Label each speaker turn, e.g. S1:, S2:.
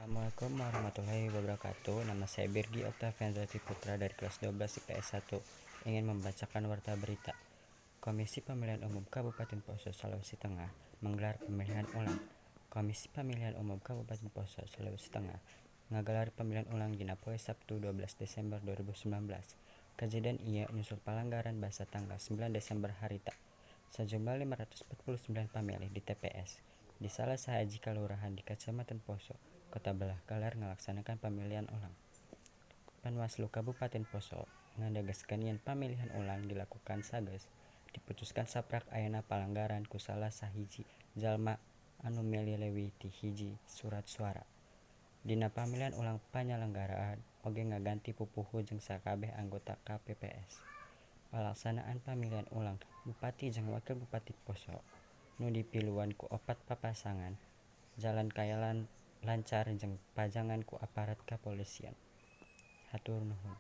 S1: Assalamualaikum warahmatullahi wabarakatuh. Nama saya Birgi Oktavian Zati Putra dari kelas 12 IPS 1. Ingin membacakan warta berita. Komisi Pemilihan Umum Kabupaten Poso, Sulawesi Tengah menggelar pemilihan ulang. Komisi Pemilihan Umum Kabupaten Poso, Sulawesi Tengah menggelar pemilihan ulang dina poe Sabtu 12 Desember 2019. Kejadian ia menyusul pelanggaran bahasa tanggal 9 Desember harita. Sejumlah 549 pemilih di TPS di salah sahaji kalurahan di Kecamatan Poso, Kota Belah Galar melaksanakan pemilihan ulang. Panwaslu Kabupaten Poso ngadegeskeun yen pamilihan ulang dilakukan sageus diputuskan saprak ayana palanggaran ku salah sahiji jalma anu milih leuwih ti hiji surat suara. Dina pamilihan ulang panyelenggaraan oge ngaganti pupuhu jeung sakabeh anggota KPPS. Pelaksanaan pamilihan ulang Bupati jeung Wakil Bupati Poso nu dipiluan ku opat papasangan jalan kaya lancar jeung pajangan ku aparat kapolisian. Hatur nuhun.